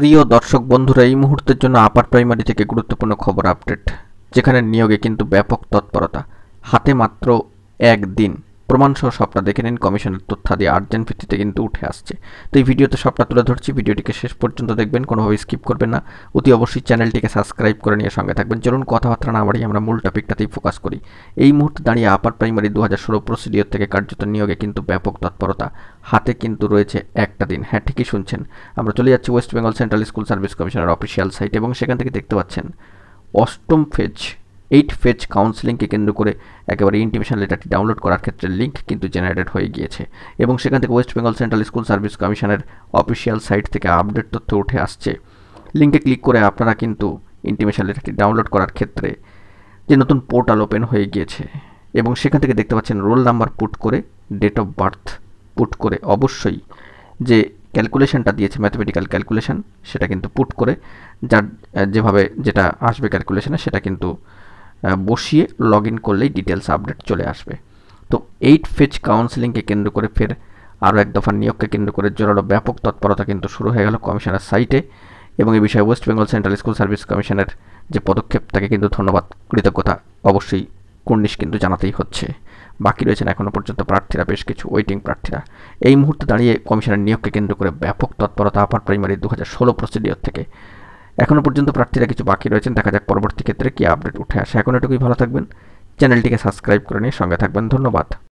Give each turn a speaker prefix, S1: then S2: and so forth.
S1: প্রিয় দর্শক বন্ধুরা, এই মুহূর্তের জন্য আপার প্রাইমারি থেকে গুরুত্বপূর্ণ খবর আপডেট, যেখানে নিয়োগে কিন্তু ব্যাপক তৎপরতা, হাতে মাত্র একদিন। প্রমাণসহ সবটা দেখে নিন। কমিশনের তথ্যাদি আর্জেন্ট ভিত্তিতে কিন্তু উঠে আসছে। তো এই ভিডিওতে সবটা তুলে ধরছি, ভিডিওটিকে শেষ পর্যন্ত দেখবেন, কোনোভাবে স্কিপ করবেন না। অতি অবশ্যই চ্যানেলটিকে সাবস্ক্রাইব করে নিয়ে সঙ্গে থাকবেন। চলুন কথাবার্তা না বাড়িয়ে আমরা মূল টপিকটাতেই ফোকাস করি। এই মুহূর্তে দাঁড়িয়ে আপার প্রাইমারি 2016 প্রসিডিওর থেকে কার্যত নিয়োগে কিন্তু ব্যাপক তৎপরতা, হাতে কিন্তু রয়েছে একটা দিন। হ্যাঁ, ঠিকই শুনছেন, আমরা চলে যাচ্ছি West Bengal central school service কমিশনের অফিসিয়াল সাইট, এবং সেখান থেকে দেখতে পাচ্ছেন অষ্টম ফেজ 8 ফেজ কাউন্সেলিংকে কেন্দ্র করে একেবারে ইন্টিমেশন লেটারটি ডাউনলোড করার ক্ষেত্রে লিঙ্ক কিন্তু জেনারেট হয়ে গিয়েছে, এবং সেখান থেকে West Bengal central school service কমিশনের অফিসিয়াল সাইট থেকে আপডেট তথ্য উঠে আসছে। লিঙ্কে ক্লিক করে আপনারা কিন্তু ইন্টিমেশন লেটারটি ডাউনলোড করার ক্ষেত্রে যে নতুন পোর্টাল ওপেন হয়ে গিয়েছে, এবং সেখান থেকে দেখতে পাচ্ছেন রোল নাম্বার পুট করে, ডেট অফ বার্থ পুট করে, অবশ্যই যে ক্যালকুলেশনটা দিয়েছে ম্যাথমেটিক্যাল ক্যালকুলেশন সেটা কিন্তু পুট করে, যার যেভাবে যেটা আসবে ক্যালকুলেশনে সেটা কিন্তু বসিয়ে লগ ইন করলেই ডিটেলস আপডেট চলে আসবে। তো 8 ফেজ কাউন্সেলিংকে কেন্দ্র করে ফের আরও এক দফা নিয়োগকে কেন্দ্র করে জোরালো ব্যাপক তৎপরতা কিন্তু শুরু হয়ে গেল কমিশনের সাইটে, এবং এই বিষয়ে West Bengal central school service কমিশনের যে পদক্ষেপ তাকে কিন্তু ধন্যবাদ, কৃতজ্ঞতা অবশ্যই কুর্নিশ কিন্তু জানাতেই হচ্ছে। বাকি রয়েছেন এখনও পর্যন্ত প্রার্থীরা, বেশ কিছু ওয়েটিং প্রার্থীরা। এই মুহূর্তে দাঁড়িয়ে কমিশনের নিয়োগকে কেন্দ্র করে ব্যাপক তৎপরতা আপার প্রাইমারি 2016 প্রসিডিওর থেকে। এখনও পর্যন্ত প্রার্থীরা কিছু বাকি রয়েছেন, দেখা যাক পরবর্তী ক্ষেত্রে কী আপডেট উঠে আসে। এখন এটুকুই, ভালো থাকবেন, চ্যানেলটিকে সাবস্ক্রাইব করে নিয়ে সঙ্গে থাকবেন। ধন্যবাদ।